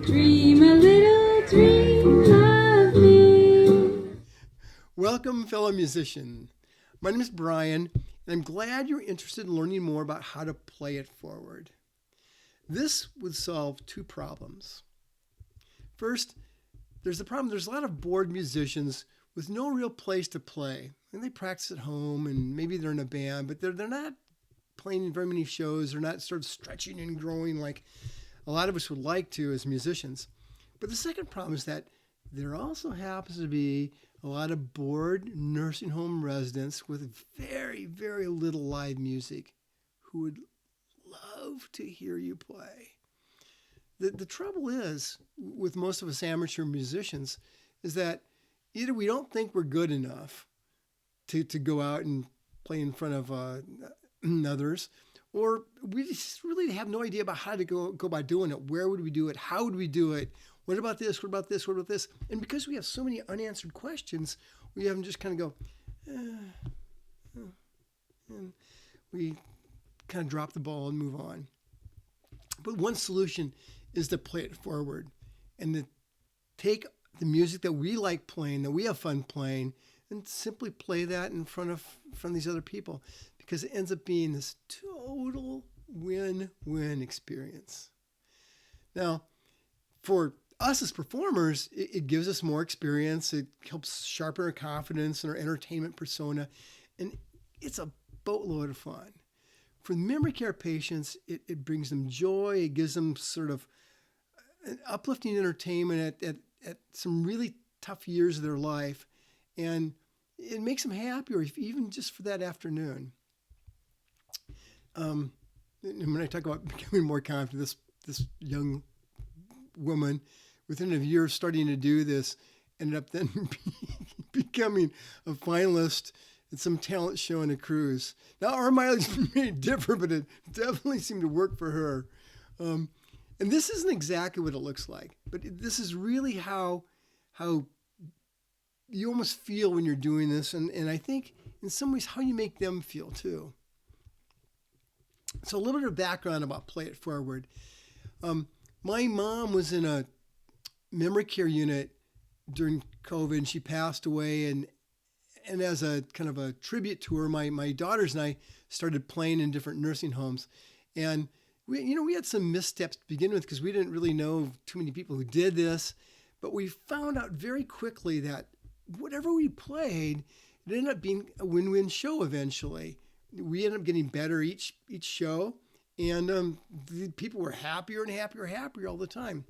Dream a little dream of me. Welcome, fellow musician. My name is Brian, and I'm glad you're interested in learning more about how to play it forward. This would solve two problems. First, there's the problem there's a lot of bored musicians with no real place to play. And they practice at home and maybe they're in a band, but they're not playing in very many shows. They're not sort of stretching and growing like a lot of us would like to as musicians. But the second problem is that there also happens to be a lot of bored nursing home residents with very, very little live music who would love to hear you play. The trouble is, with most of us amateur musicians, is that either we don't think we're good enough to go out and play in front of others, or we just really have no idea about how to go about doing it. Where would we do it? How would we do it? What about this? What about this? What about this? And because we have so many unanswered questions, we have them just kind of go, and we kind of drop the ball and move on. But one solution is to play it forward and to take the music that we like playing, that we have fun playing, and simply play that in front of these other people, because it ends up being this total win-win experience. Now, for us as performers, it gives us more experience. It helps sharpen our confidence and our entertainment persona, and it's a boatload of fun. For memory care patients, it brings them joy. It gives them sort of an uplifting entertainment at some really tough years of their life. And it makes them happier, even just for that afternoon. And when I talk about becoming more confident, this young woman, within a year of starting to do this, ended up then becoming a finalist at some talent show on a cruise. Now, our mileage may differ, but it definitely seemed to work for her. And this isn't exactly what it looks like, but this is really how you almost feel when you're doing this, and I think in some ways how you make them feel too. So a little bit of background about Play It Forward. My mom was in a memory care unit during COVID, and she passed away, and as a kind of a tribute to her, my daughters and I started playing in different nursing homes. And we had some missteps to begin with because we didn't really know too many people who did this, but we found out very quickly that whatever we played, it ended up being a win-win show eventually. We ended up getting better each show, and the people were happier and happier all the time.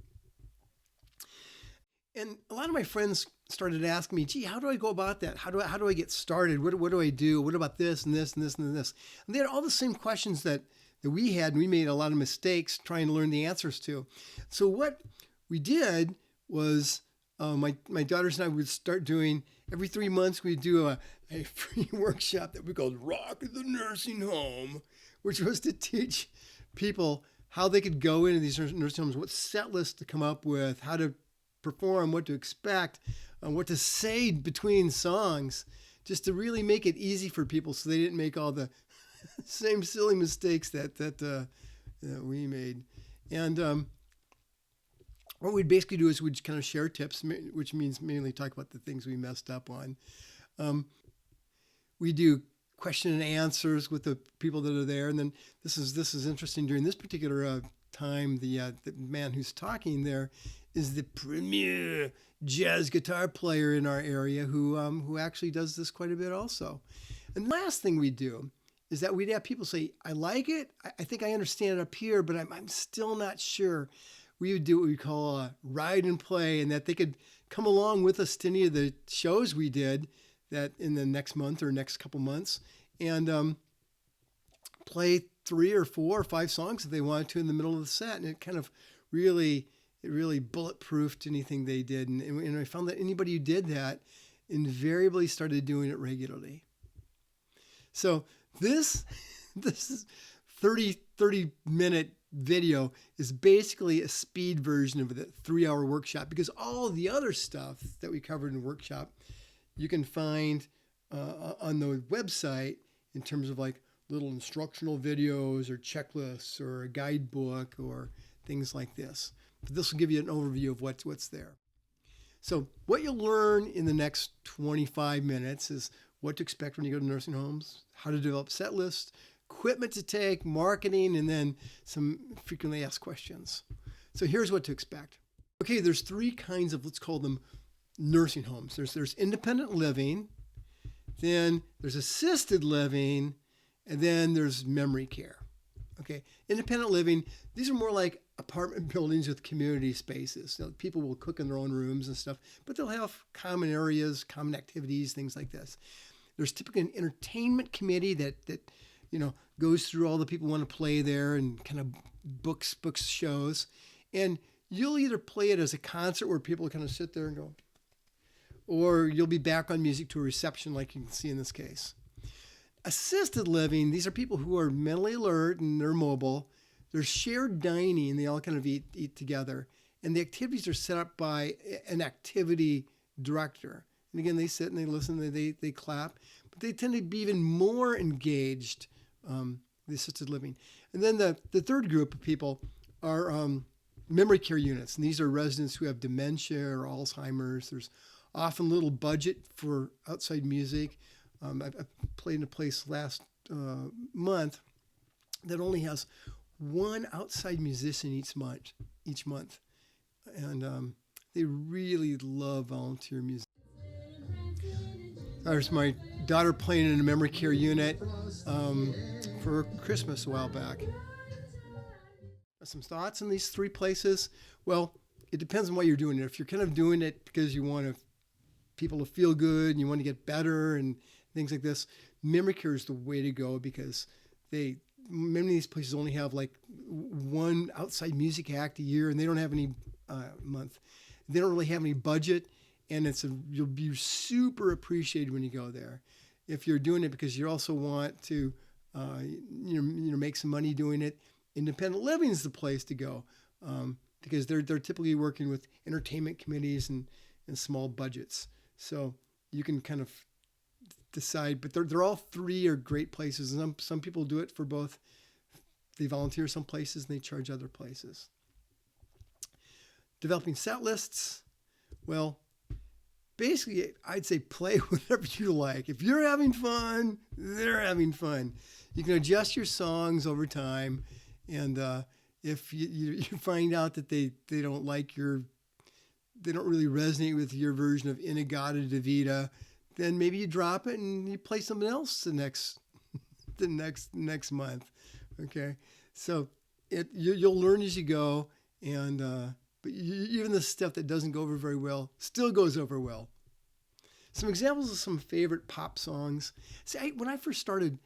And a lot of my friends started asking me, gee, how do I go about that? How do I get started? What do I do? What about this and this and this and this? And they had all the same questions that we had, and we made a lot of mistakes trying to learn the answers to. So what we did was my daughters and I would start doing, every 3 months we'd do a free workshop that we called Rock the Nursing Home, which was to teach people how they could go into these nursing homes, what set list to come up with, how to perform, what to expect, what to say between songs, just to really make it easy for people so they didn't make all the same silly mistakes that we made. And what we'd basically do is we'd kind of share tips, which means mainly talk about the things we messed up on. We do question and answers with the people that are there, and then this is interesting. During this particular time, the man who's talking there is the premier jazz guitar player in our area who actually does this quite a bit also. And the last thing we do is that we'd have people say, I like it, I think I understand it up here, but I'm still not sure. We would do what we call a ride and play, and that they could come along with us to any of the shows we did that in the next month or next couple months, and play 3 or 4 or 5 songs that they wanted to in the middle of the set. And it kind of really bulletproofed anything they did. And I found that anybody who did that invariably started doing it regularly. So this is 30 minute video is basically a speed version of the 3-hour workshop, because all the other stuff that we covered in the workshop you can find on the website in terms of like little instructional videos or checklists or a guidebook or things like this. But this will give you an overview of what's there. So what you'll learn in the next 25 minutes is what to expect when you go to nursing homes, how to develop set lists, equipment to take, marketing, and then some frequently asked questions. So here's what to expect. Okay, there's three kinds of, let's call them nursing homes. There's independent living, then there's assisted living, and then there's memory care. Okay, independent living, these are more like apartment buildings with community spaces. People will cook in their own rooms and stuff, but they'll have common areas, common activities, things like this. There's typically an entertainment committee that goes through all the people who want to play there and kind of books shows. And you'll either play it as a concert where people kind of sit there and go, or you'll be background music to a reception like you can see in this case. Assisted living, these are people who are mentally alert and they're mobile. There's shared dining, they all kind of eat together. And the activities are set up by an activity director. And again, they sit and they listen, they clap, but they tend to be even more engaged, the assisted living. And then the third group of people are memory care units. And these are residents who have dementia or Alzheimer's. There's often little budget for outside music. I played in a place last month that only has one outside musician each month. And they really love volunteer music. There's my daughter playing in a memory care unit for Christmas a while back. Some thoughts on these three places? Well, it depends on what you're doing. If you're kind of doing it because you want people to feel good and you want to get better and things like this, memory care is the way to go because many of these places only have like one outside music act a year and they don't have any month. They don't really have any budget, and you'll be super appreciated when you go there. If you're doing it because you also want to make some money doing it, independent living is the place to go because they're typically working with entertainment committees and small budgets. So you can kind of decide, but they're all three are great places. And some people do it for both. They volunteer some places and they charge other places. Developing set lists. Well, basically, I'd say play whatever you like. If you're having fun, they're having fun. You can adjust your songs over time. And if you find out that they don't they don't really resonate with your version of Inagata-Davida, then maybe you drop it and you play something else the next month. Okay, so you'll learn as you go, and but even the stuff that doesn't go over very well still goes over well. Some examples of some favorite pop songs. See, when I first started,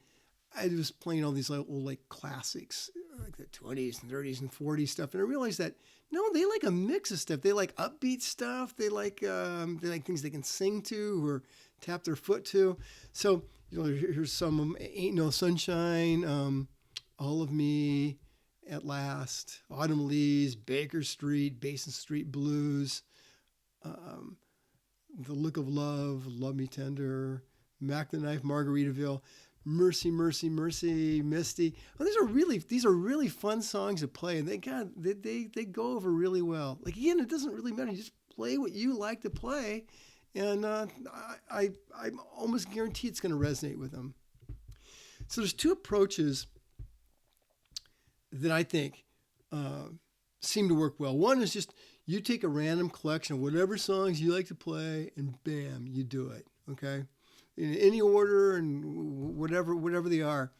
I was playing all these old classics, like the 20s and 30s and 40s stuff, and I realized that no, they like a mix of stuff. They like upbeat stuff. They like things they can sing to or tap their foot to. So here's some of them: "Ain't No Sunshine," "All of Me," "At Last," "Autumn Leaves," "Baker Street," "Basin Street Blues," "The Look of Love," "Love Me Tender," "Mac the Knife," "Margaritaville," "Mercy, Mercy, Mercy," "Misty." Well, these are really fun songs to play, and they go over really well. Like again, it doesn't really matter. You just play what you like to play, and I'm almost guarantee it's going to resonate with them. So there's two approaches that I think seem to work well. One is just you take a random collection of whatever songs you like to play, and bam, you do it. Okay. In any order and whatever they are.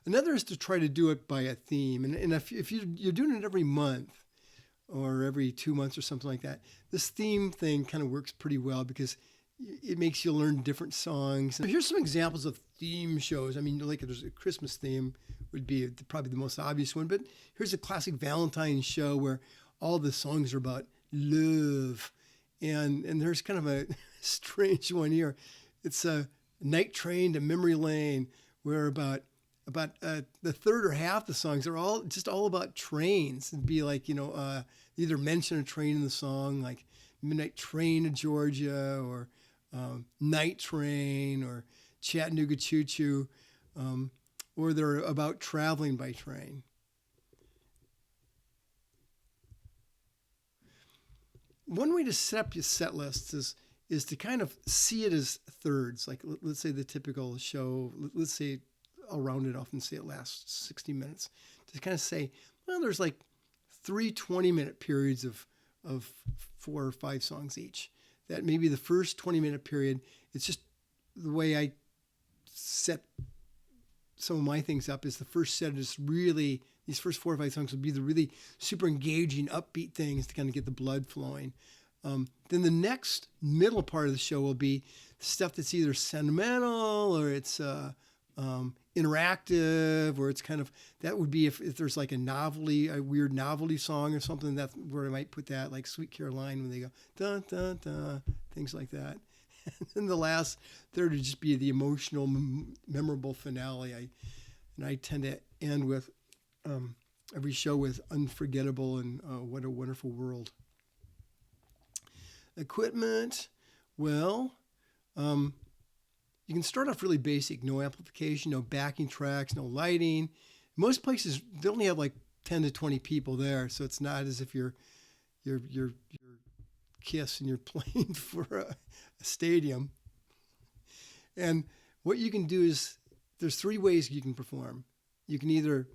Another is to try to do it by a theme. And if you're doing it every month or every 2 months or something like that, this theme thing kind of works pretty well because it makes you learn different songs. And here's some examples of theme shows. I mean, like there's a Christmas theme would be probably the most obvious one, but here's a classic Valentine's show where all the songs are about love. And there's kind of a strange one here. It's a Night Train to Memory Lane, where about the third or half the songs are all about trains. It'd be like either mention a train in the song, like Midnight Train to Georgia, or Night Train, or Chattanooga Choo Choo, or they're about traveling by train. one way to set up your set lists is to kind of see it as thirds. Like let's say the typical show, let's say I'll round it off and say it lasts 60 minutes. To kind of say, well, there's like 3 20-minute periods of 4 or 5 songs each. That maybe the first 20-minute period, it's just the way I set some of my things up is the first set is really, these first 4 or 5 songs will be the really super engaging, upbeat things to kind of get the blood flowing. Then the next middle part of the show will be stuff that's either sentimental or it's interactive, or it's kind of, that would be if there's like a weird novelty song or something, that's where I might put that, like Sweet Caroline when they go, dun, dun, dun, things like that. And then the last third would just be the emotional, memorable finale. I tend to end with every show with Unforgettable and What a Wonderful World. Equipment, well, you can start off really basic, no amplification, no backing tracks, no lighting. Most places, they only have like 10 to 20 people there, so it's not as if you're Kiss and you're playing for a stadium. And what you can do is, there's 3 ways you can perform. You can either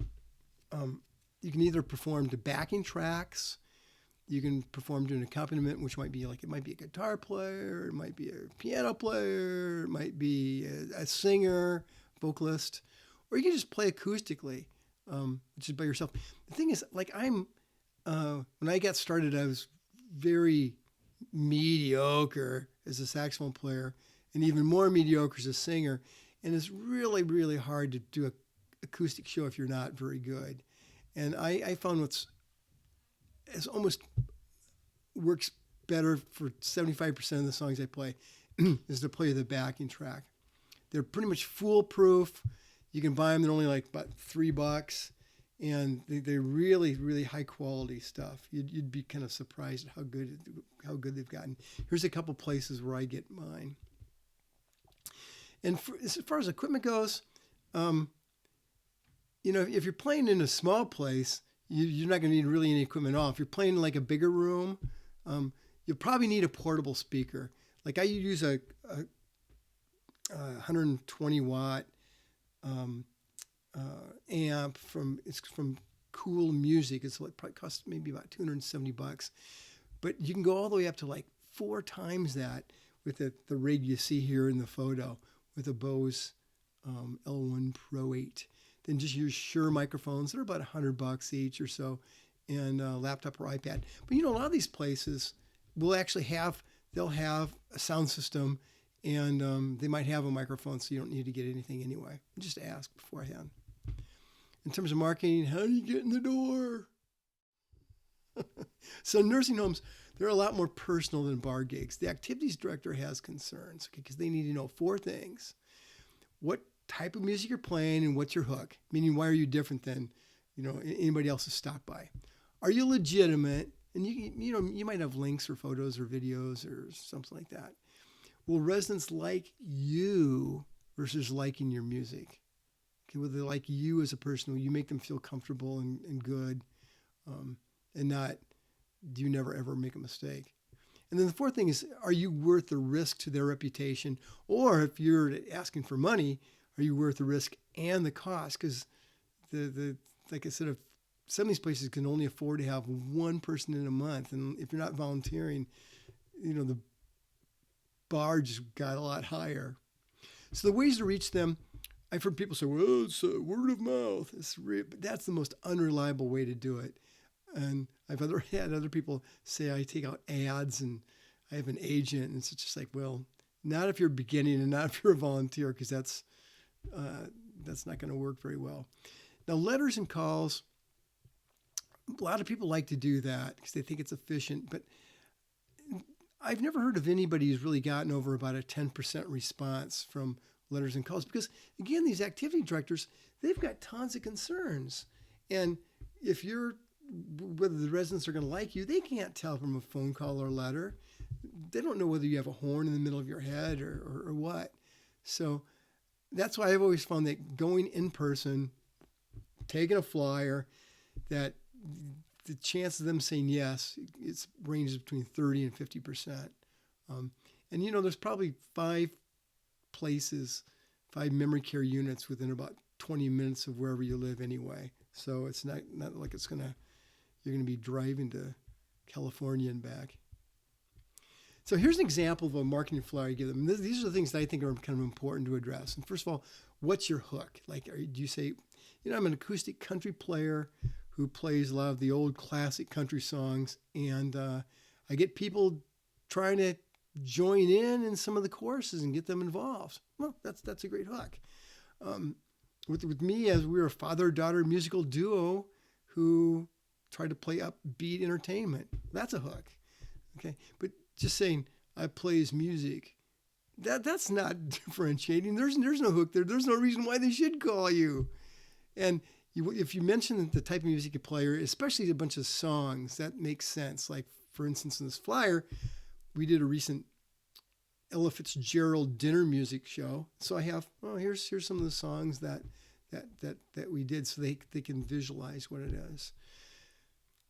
perform to backing tracks. You can perform to an accompaniment, which might be like, it might be a guitar player, it might be a piano player, it might be a singer, vocalist, or you can just play acoustically, which is by yourself. The thing is, like when I got started, I was very mediocre as a saxophone player and even more mediocre as a singer. And it's really, really hard to do an acoustic show if you're not very good. And I found it's almost works better for 75% of the songs I play is to play the backing track. They're pretty much foolproof. You can buy them. They're only like about $3, and they're really, really high quality stuff. You'd be kind of surprised at how good they've gotten. Here's a couple places where I get mine. And as far as equipment goes, if you're playing in a small place, you're not going to need really any equipment at all. If you're playing in like a bigger room, you'll probably need a portable speaker. Like I use a 120 watt amp from Cool Music. It's like probably costs maybe about $270, but you can go all the way up to like 4 times that with the rig you see here in the photo with a Bose L1 Pro 8. Then just use Shure microphones. They're about $100 each or so, and a laptop or iPad. But a lot of these places will actually they'll have a sound system, and they might have a microphone, so you don't need to get anything anyway. Just ask beforehand. In terms of marketing, how do you get in the door? So nursing homes, they're a lot more personal than bar gigs. The activities director has concerns, because they need to know 4 things. What type of music you're playing and what's your hook? Meaning, why are you different than, anybody else has stopped by? Are you legitimate? And you might have links or photos or videos or something like that. Will residents like you versus liking your music? Okay, will they like you as a person? Will you make them feel comfortable and good, and not, do you never ever make a mistake? And then the 4th thing is, are you worth the risk to their reputation? Or if you're asking for money, are you worth the risk and the cost? Because like I said, some of these places can only afford to have 1 person in a month, and if you're not volunteering, the bar just got a lot higher. So the ways to reach them, I've heard people say, well, it's word of mouth. But that's the most unreliable way to do it. And I've had other people say I take out ads and I have an agent, and it's just like, well, not if you're beginning and not if you're a volunteer, because that's not going to work very well. Now, letters and calls, a lot of people like to do that because they think it's efficient, but I've never heard of anybody who's really gotten over about a 10% response from letters and calls, because again, these activity directors, they've got tons of concerns. And whether the residents are going to like you, they can't tell from a phone call or letter. They don't know whether you have a horn in the middle of your head or what. So that's why I've always found that going in person, taking a flyer, that the chance of them saying yes, it ranges between 30 and 50%. And there's probably 5 memory care units within about 20 minutes of wherever you live anyway. So it's not like you're gonna be driving to California and back. So here's an example of a marketing flyer you give them. These are the things that I think are kind of important to address. And first of all, what's your hook? Like, do you say, I'm an acoustic country player who plays a lot of the old classic country songs, and I get people trying to join in some of the choruses and get them involved. Well, that's a great hook. With me, as we're a father-daughter musical duo who try to play upbeat entertainment, that's a hook. Okay, but just saying I plays music, that's not differentiating. There's no hook there. There's no reason why they should call you. And if you mention the type of music you play, or especially a bunch of songs, that makes sense. Like, for instance, in this flyer, we did a recent Ella Fitzgerald dinner music show. So I have, here's some of the songs that we did, so they can visualize what it is.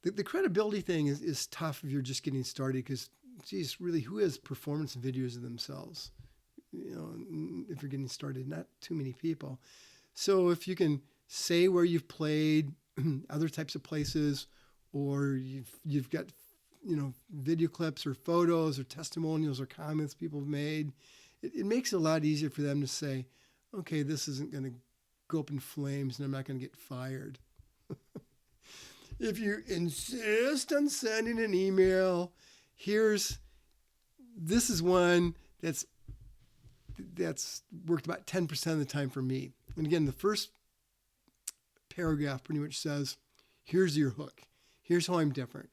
The credibility thing is tough if you're just getting started, because, geez, really, who has performance videos of themselves? If you're getting started, not too many people. So if you can say where you've played, other types of places, or you've got video clips or photos or testimonials or comments people have made, it makes it a lot easier for them to say, okay, this isn't going to go up in flames and I'm not going to get fired. If you insist on sending an email, this is one that's worked about 10% of the time for me. And again, the first paragraph pretty much says, here's your hook. Here's how I'm different.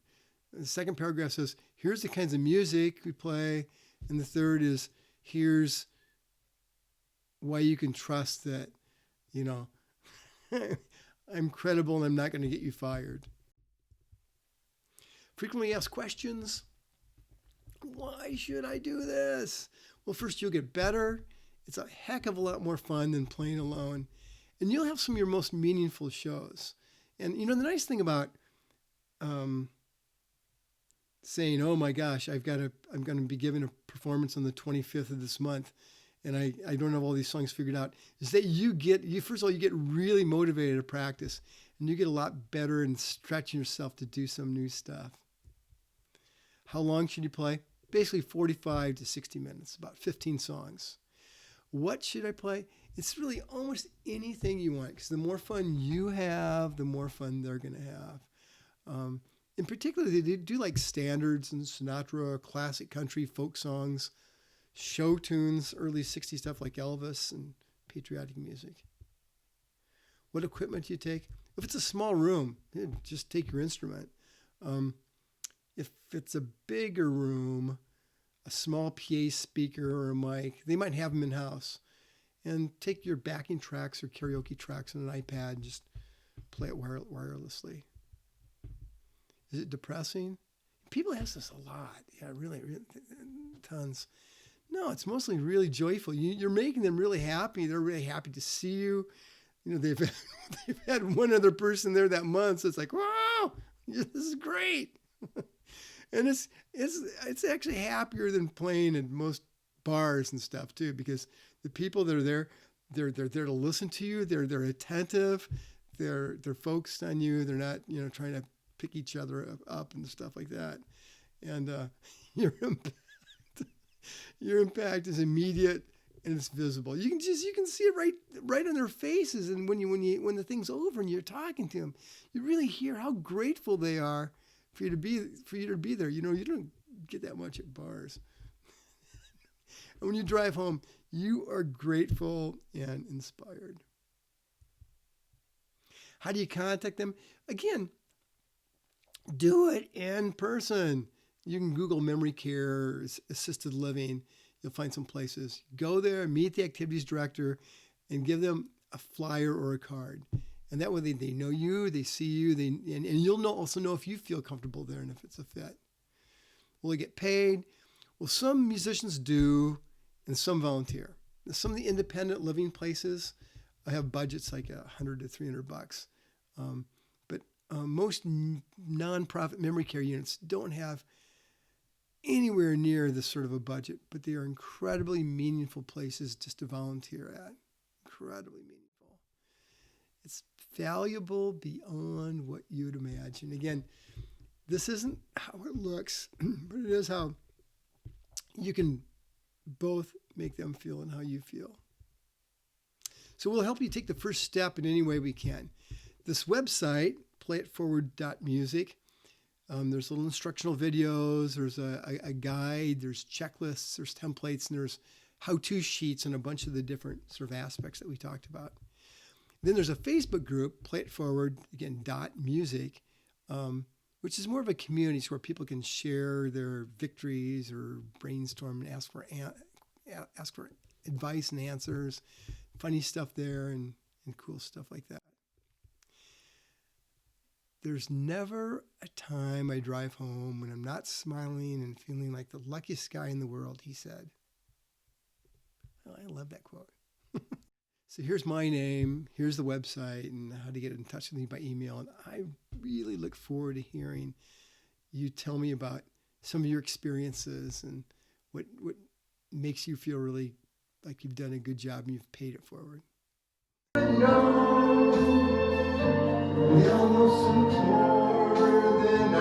The second paragraph says, here's the kinds of music we play. And the third is, here's why you can trust that, I'm credible and I'm not going to get you fired. Frequently asked questions. Why should I do this? Well, first, you'll get better. It's a heck of a lot more fun than playing alone. And you'll have some of your most meaningful shows. And, the nice thing about saying, oh my gosh, I'm going to be giving a performance on the 25th of this month, and I don't have all these songs figured out, is that first of all, you get really motivated to practice, and you get a lot better in stretching yourself to do some new stuff. How long should you play? Basically 45 to 60 minutes, about 15 songs. What should I play? It's really almost anything you want, because the more fun you have, the more fun they're going to have. In particular, they do like standards and Sinatra, classic country, folk songs, show tunes, early 60s stuff like Elvis and patriotic music. What equipment do you take? If it's a small room, just take your instrument. If it's a bigger room, a small PA speaker or a mic, they might have them in-house. And take your backing tracks or karaoke tracks on an iPad and just play it wirelessly. Is it depressing? People ask this a lot. Yeah, really, tons. No, it's mostly really joyful. You're making them really happy. They're really happy to see you. They've had one other person there that month, so it's like, wow, this is great. And it's actually happier than playing at most bars and stuff too, because the people that are there, they're there to listen to you. They're attentive. They're focused on you. They're not trying to pick each other up and stuff like that. And your impact is immediate and it's visible. You can see it right on their faces. And when the thing's over and you're talking to them, you really hear how grateful they are for you to be there. You don't get that much at bars. And when you drive home, you are grateful and inspired. How do you contact them? Again, do it in person. You can Google memory care, assisted living. You'll find some places. Go there, meet the activities director, and give them a flyer or a card. And that way they know you, they see you, and you'll also know if you feel comfortable there and if it's a fit. Will they get paid? Well, some musicians do, and some volunteer. Some of the independent living places have budgets like $100 to $300. But Most nonprofit memory care units don't have anywhere near this sort of a budget, but they are incredibly meaningful places just to volunteer at. Incredibly meaningful. It's valuable beyond what you'd imagine. Again, this isn't how it looks, but it is how you can both make them feel and how you feel. So we'll help you take the first step in any way we can. This website, PlayitForward.music, there's little instructional videos, there's a guide, there's checklists, there's templates, and there's how-to sheets on a bunch of the different sort of aspects that we talked about. Then there's a Facebook group, PlayitForward, again, .music, which is more of a community where people can share their victories or brainstorm and ask for advice and answers, funny stuff there and cool stuff like that. There's never a time I drive home when I'm not smiling and feeling like the luckiest guy in the world, he said. Oh, I love that quote. So here's my name, here's the website, and how to get in touch with me by email. And I really look forward to hearing you tell me about some of your experiences and what makes you feel really like you've done a good job and you've paid it forward. No, we almost more than